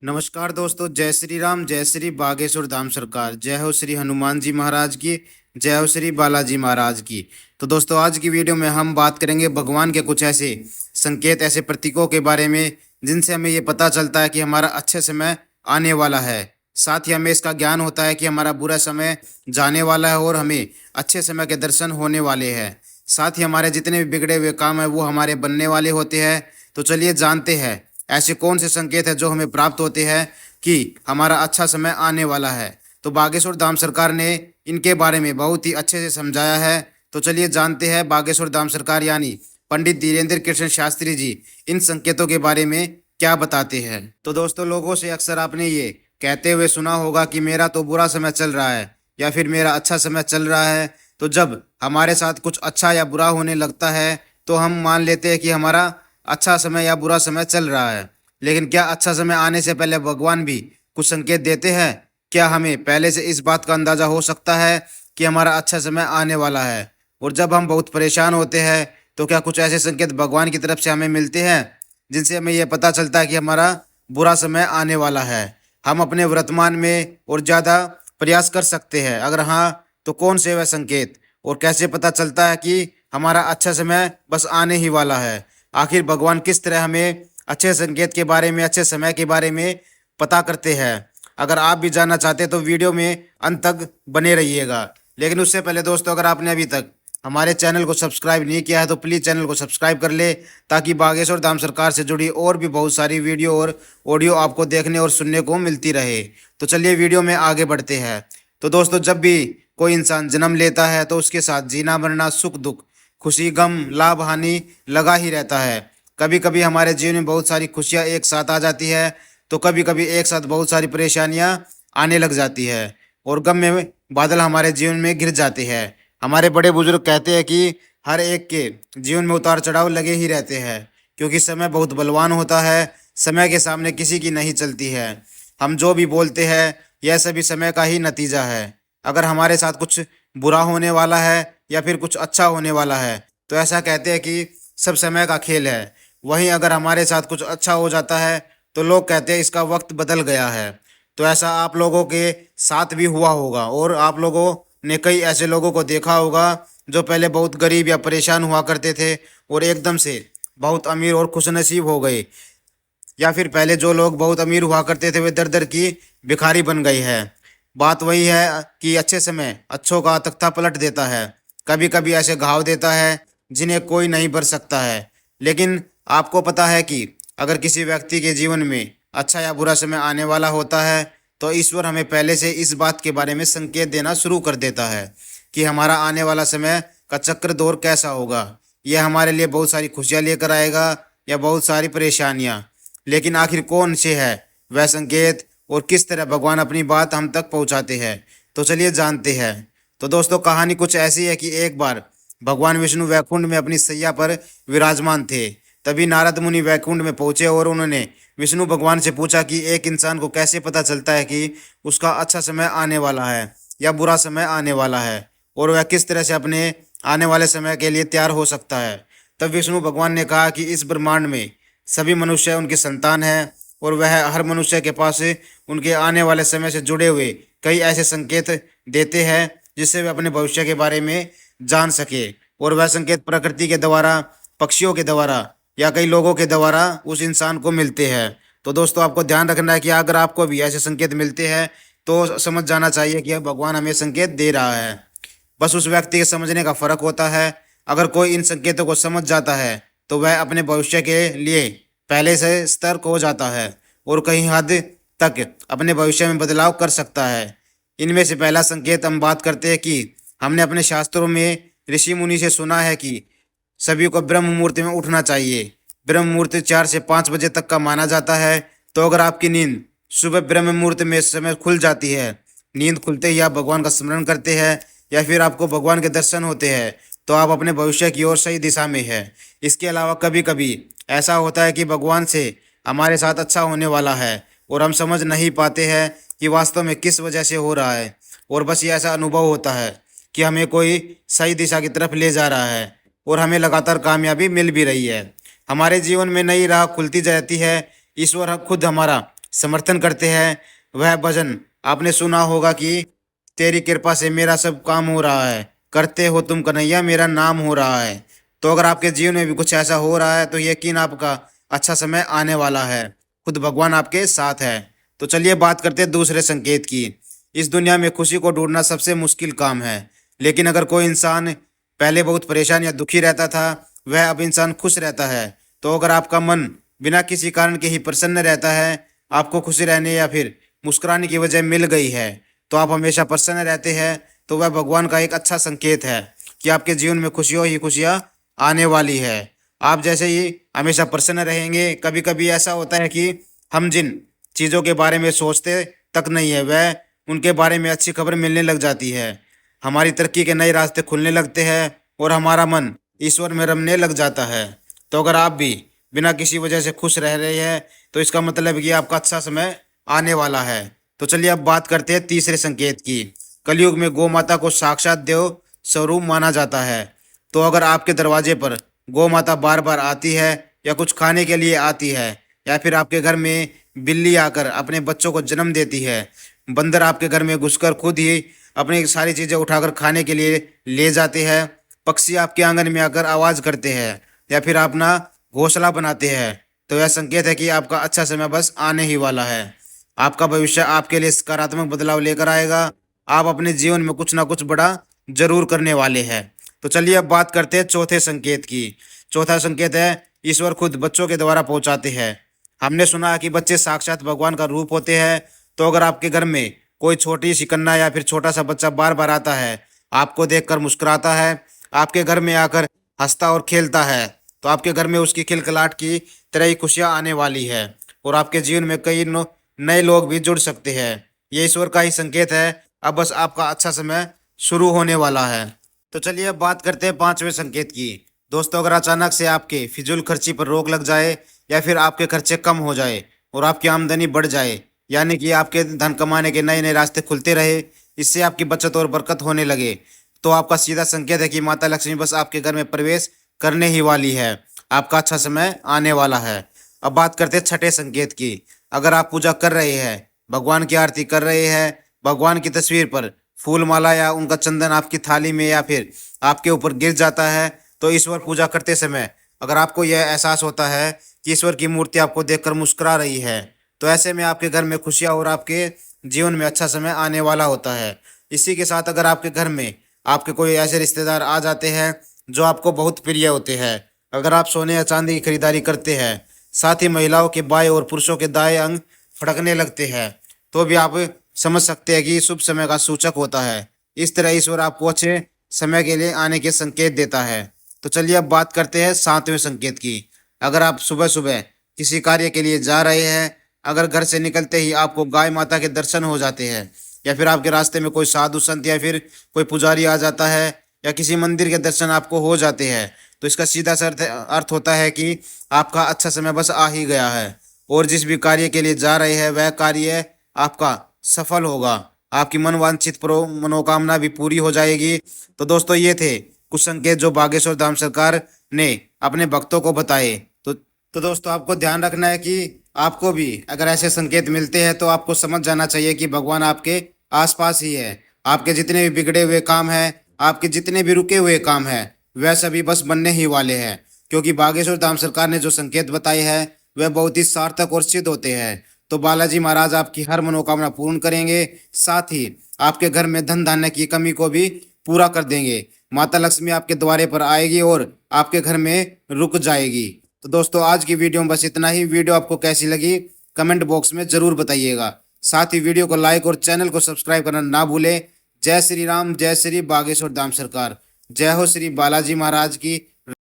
नमस्कार दोस्तों, जय श्री राम, जय श्री बागेश्वर धाम सरकार, जय हो श्री हनुमान जी महाराज की, जय हो श्री बालाजी महाराज की। तो दोस्तों, आज की वीडियो में हम बात करेंगे भगवान के कुछ ऐसे संकेत, ऐसे प्रतीकों के बारे में जिनसे हमें ये पता चलता है कि हमारा अच्छे समय आने वाला है। साथ ही हमें इसका ज्ञान होता है कि हमारा बुरा समय जाने वाला है और हमें अच्छे समय के दर्शन होने वाले हैं। साथ ही हमारे जितने भी बिगड़े हुए काम हैं वो हमारे बनने वाले होते हैं। तो चलिए जानते हैं ऐसे कौन से संकेत हैं जो हमें प्राप्त होते हैं कि हमारा अच्छा समय आने वाला है। तो बागेश्वर धाम सरकार ने इनके बारे में बहुत ही अच्छे से समझाया है। तो चलिए जानते हैं बागेश्वर धाम सरकार यानी पंडित धीरेन्द्र कृष्ण शास्त्री जी इन संकेतों के बारे में क्या बताते हैं। तो दोस्तों, लोगों से अक्सर आपने ये कहते हुए सुना होगा कि मेरा तो बुरा समय चल रहा है या फिर मेरा अच्छा समय चल रहा है। तो जब हमारे साथ कुछ अच्छा या बुरा होने लगता है तो हम मान लेते हैं कि हमारा अच्छा समय या बुरा समय चल रहा है। लेकिन क्या अच्छा समय आने से पहले भगवान भी कुछ संकेत देते हैं? क्या हमें पहले से इस बात का अंदाजा हो सकता है कि हमारा अच्छा समय आने वाला है? और जब हम बहुत परेशान होते हैं तो क्या कुछ ऐसे संकेत भगवान की तरफ से हमें मिलते हैं जिनसे हमें यह पता चलता है कि हमारा बुरा समय आने वाला है? हम अपने वर्तमान में और ज़्यादा प्रयास कर सकते हैं? अगर हाँ, तो कौन से वह संकेत और कैसे पता चलता है कि हमारा अच्छा समय बस आने ही वाला है? आखिर भगवान किस तरह हमें अच्छे संकेत के बारे में, अच्छे समय के बारे में पता करते हैं? अगर आप भी जानना चाहते हैं तो वीडियो में अंत तक बने रहिएगा। लेकिन उससे पहले दोस्तों, अगर आपने अभी तक हमारे चैनल को सब्सक्राइब नहीं किया है तो प्लीज़ चैनल को सब्सक्राइब कर ले, ताकि बागेश्वर धाम सरकार से जुड़ी और भी बहुत सारी वीडियो और ऑडियो आपको देखने और सुनने को मिलती रहे। तो चलिए वीडियो में आगे बढ़ते हैं। तो दोस्तों, जब भी कोई इंसान जन्म लेता है तो उसके साथ जीना मरना, सुख दुख, खुशी गम, लाभ हानि लगा ही रहता है। कभी कभी हमारे जीवन में बहुत सारी खुशियाँ एक साथ आ जाती है तो कभी कभी एक साथ बहुत सारी परेशानियाँ आने लग जाती है और गम में बादल हमारे जीवन में गिर जाते हैं। हमारे बड़े बुजुर्ग कहते हैं कि हर एक के जीवन में उतार चढ़ाव लगे ही रहते हैं, क्योंकि समय बहुत बलवान होता है। समय के सामने किसी की नहीं चलती है। हम जो भी बोलते हैं यह सभी समय का ही नतीजा है। अगर हमारे साथ कुछ बुरा होने वाला है या फिर कुछ अच्छा होने वाला है तो ऐसा कहते हैं कि सब समय का खेल है। वहीं अगर हमारे साथ कुछ अच्छा हो जाता है तो लोग कहते हैं इसका वक्त बदल गया है। तो ऐसा आप लोगों के साथ भी हुआ होगा और आप लोगों ने कई ऐसे लोगों को देखा होगा जो पहले बहुत गरीब या परेशान हुआ करते थे और एकदम से बहुत अमीर और खुशनसीब हो गए, या फिर पहले जो लोग बहुत अमीर हुआ करते थे वे दर दर की भिखारी बन गई है। बात वही है कि अच्छे समय अच्छों का तख्ता पलट देता है। कभी कभी ऐसे घाव देता है जिन्हें कोई नहीं भर सकता है। लेकिन आपको पता है कि अगर किसी व्यक्ति के जीवन में अच्छा या बुरा समय आने वाला होता है तो ईश्वर हमें पहले से इस बात के बारे में संकेत देना शुरू कर देता है कि हमारा आने वाला समय का चक्र दौर कैसा होगा। यह हमारे लिए बहुत सारी खुशियाँ लेकर आएगा या बहुत सारी परेशानियाँ। लेकिन आखिर कौन से है वह संकेत और किस तरह भगवान अपनी बात हम तक पहुंचाते हैं? तो चलिए जानते हैं। तो दोस्तों, कहानी कुछ ऐसी है कि एक बार भगवान विष्णु वैकुंठ में अपनी सैया पर विराजमान थे। तभी नारद मुनि वैकुंठ में पहुंचे और उन्होंने विष्णु भगवान से पूछा कि एक इंसान को कैसे पता चलता है कि उसका अच्छा समय आने वाला है या बुरा समय आने वाला है, और वह किस तरह से अपने आने वाले समय के लिए तैयार हो सकता है। तब विष्णु भगवान ने कहा कि इस ब्रह्मांड में सभी मनुष्य उनकी संतान है और वह हर मनुष्य के पास उनके आने वाले समय से जुड़े हुए कई ऐसे संकेत देते हैं जिससे वे अपने भविष्य के बारे में जान सके। और वह संकेत प्रकृति के द्वारा, पक्षियों के द्वारा या कई लोगों के द्वारा उस इंसान को मिलते हैं। तो दोस्तों, आपको ध्यान रखना है कि अगर आपको भी ऐसे संकेत मिलते हैं तो समझ जाना चाहिए कि भगवान हमें संकेत दे रहा है। बस उस व्यक्ति के समझने का फर्क होता है। अगर कोई इन संकेतों को समझ जाता है तो वह अपने भविष्य के लिए पहले से सतर्क हो जाता है और कहीं हद तक अपने भविष्य में बदलाव कर सकता है। इनमें से पहला संकेत हम बात करते हैं कि हमने अपने शास्त्रों में ऋषि मुनि से सुना है कि सभी को ब्रह्म मुहूर्त में उठना चाहिए। ब्रह्म मुहूर्त 4 से 5 बजे तक का माना जाता है। तो अगर आपकी नींद सुबह ब्रह्म मुहूर्त में समय खुल जाती है, नींद खुलते ही आप भगवान का स्मरण करते हैं या फिर आपको भगवान के दर्शन होते हैं, तो आप अपने भविष्य की ओर सही दिशा में है। इसके अलावा कभी कभी ऐसा होता है कि भगवान से हमारे साथ अच्छा होने वाला है और हम समझ नहीं पाते हैं कि वास्तव में किस वजह से हो रहा है, और बस ये ऐसा अनुभव होता है कि हमें कोई सही दिशा की तरफ ले जा रहा है और हमें लगातार कामयाबी मिल भी रही है। हमारे जीवन में नई राह खुलती जाती है। ईश्वर खुद हमारा समर्थन करते हैं वह भजन आपने सुना होगा कि तेरी कृपा से मेरा सब काम हो रहा है, करते हो तुम कन्हैया मेरा नाम हो रहा है। तो अगर आपके जीवन में भी कुछ ऐसा हो रहा है तो यकीन आपका अच्छा समय आने वाला है, खुद भगवान आपके साथ है। तो चलिए बात करते हैं दूसरे संकेत की। इस दुनिया में खुशी को ढूंढना सबसे मुश्किल काम है, लेकिन अगर कोई इंसान पहले बहुत परेशान या दुखी रहता था, वह अब इंसान खुश रहता है। तो अगर आपका मन बिना किसी कारण के ही प्रसन्न रहता है, आपको खुशी रहने या फिर मुस्कुराने की वजह मिल गई है, तो आप हमेशा प्रसन्न रहते हैं, तो वह भगवान का एक अच्छा संकेत है कि आपके जीवन में खुशियों ही खुशियाँ आने वाली है। आप जैसे ही हमेशा प्रसन्न रहेंगे, कभी कभी ऐसा होता है कि हम जिन चीज़ों के बारे में सोचते तक नहीं है, वह उनके बारे में अच्छी खबर मिलने लग जाती है। हमारी तरक्की के नए रास्ते खुलने लगते हैं और हमारा मन ईश्वर में रमने लग जाता है। तो अगर आप भी बिना किसी वजह से खुश रह रहे हैं, तो इसका मतलब है कि आपका अच्छा समय आने वाला है। तो चलिए अब बात करते हैं तीसरे संकेत की। कलयुग में गौ माता को साक्षात देव स्वरूप माना जाता है। तो अगर आपके दरवाजे पर गौ माता बार बार आती है या कुछ खाने के लिए आती है, या फिर आपके घर में बिल्ली आकर अपने बच्चों को जन्म देती है, बंदर आपके घर में घुसकर खुद ही अपनी सारी चीज़ें उठाकर खाने के लिए ले जाते हैं, पक्षी आपके आंगन में आकर आवाज़ करते हैं या फिर अपना घोंसला बनाते हैं, तो यह संकेत है कि आपका अच्छा समय बस आने ही वाला है। आपका भविष्य आपके लिए सकारात्मक बदलाव लेकर आएगा। आप अपने जीवन में कुछ ना कुछ बड़ा जरूर करने वाले हैं। तो चलिए अब बात करते हैं चौथे संकेत की। चौथा संकेत है ईश्वर खुद बच्चों के द्वारा पहुंचाते हैं। हमने सुना है कि बच्चे साक्षात भगवान का रूप होते हैं। तो अगर आपके घर में कोई छोटी सी कन्या या फिर छोटा सा बच्चा बार बार आता है, आपको देखकर मुस्कुराता है, आपके घर में आकर हंसता और खेलता है, तो आपके घर में उसकी खिलखिलाहट की तरह ही खुशियाँ आने वाली है और आपके जीवन में कई नए लोग भी जुड़ सकते हैं। ये ईश्वर का ही संकेत है। अब बस आपका अच्छा समय शुरू होने वाला है। तो चलिए अब बात करते हैं पांचवें संकेत की। दोस्तों, अगर अचानक से आपके फिजूल खर्ची पर रोक लग जाए या फिर आपके खर्चे कम हो जाए और आपकी आमदनी बढ़ जाए, यानी कि आपके धन कमाने के नए नए रास्ते खुलते रहे, इससे आपकी बचत और बरकत होने लगे, तो आपका सीधा संकेत है कि माता लक्ष्मी बस आपके घर में प्रवेश करने ही वाली है। आपका अच्छा समय आने वाला है। अब बात करते हैं छठे संकेत की। अगर आप पूजा कर रहे हैं, भगवान की आरती कर रहे हैं, भगवान की तस्वीर पर फूल माला या उनका चंदन आपकी थाली में या फिर आपके ऊपर गिर जाता है, तो ईश्वर पूजा करते समय अगर आपको यह एहसास होता है कि ईश्वर की मूर्ति आपको देखकर मुस्कुरा रही है, तो ऐसे में आपके घर में खुशियाँ और आपके जीवन में अच्छा समय आने वाला होता है। इसी के साथ अगर आपके घर में आपके कोई ऐसे रिश्तेदार आ जाते हैं जो आपको बहुत प्रिय होते हैं, अगर आप सोने या चांदी की खरीदारी करते हैं, साथ ही महिलाओं के बाएं और पुरुषों के दाएं अंग फड़कने लगते हैं, तो भी आप समझ सकते हैं कि शुभ समय का सूचक होता है। इस तरह ईश्वर आपको अच्छे समय के लिए आने के संकेत देता है। तो चलिए अब बात करते हैं सातवें संकेत की। अगर आप सुबह सुबह किसी कार्य के लिए जा रहे हैं, अगर घर से निकलते ही आपको गाय माता के दर्शन हो जाते हैं, या फिर आपके रास्ते में कोई साधु संत या फिर कोई पुजारी आ जाता है, या किसी मंदिर के दर्शन आपको हो जाते हैं, तो इसका सीधा सा अर्थ होता है कि आपका अच्छा समय बस आ ही गया है और जिस भी कार्य के लिए जा रहे हैं वह कार्य आपका सफल होगा। आपकी मनवांछित मनोकामना भी पूरी हो जाएगी। तो दोस्तों, ये थे कुछ संकेत जो बागेश्वर धाम सरकार ने अपने भक्तों को बताए। तो दोस्तों, आपको ध्यान रखना है कि आपको भी अगर ऐसे संकेत मिलते हैं तो आपको समझ जाना चाहिए कि भगवान आपके आसपास ही है। आपके जितने भी बिगड़े हुए काम हैं, आपके जितने भी रुके हुए काम हैं, वह सभी बस बनने ही वाले हैं, क्योंकि बागेश्वर धाम सरकार ने जो संकेत बताए हैं वह बहुत ही सार्थक और सिद्ध होते हैं। तो बालाजी महाराज आपकी हर मनोकामना पूर्ण करेंगे, साथ ही आपके घर में धन धान्य की कमी को भी पूरा कर देंगे। माता लक्ष्मी आपके द्वारे पर आएगी और आपके घर में रुक जाएगी। तो दोस्तों, आज की वीडियो में बस इतना ही। वीडियो आपको कैसी लगी कमेंट बॉक्स में जरूर बताइएगा। साथ ही वीडियो को लाइक और चैनल को सब्सक्राइब करना ना भूलें। जय श्री राम, जय श्री बागेश्वर धाम सरकार, जय हो श्री बालाजी महाराज की।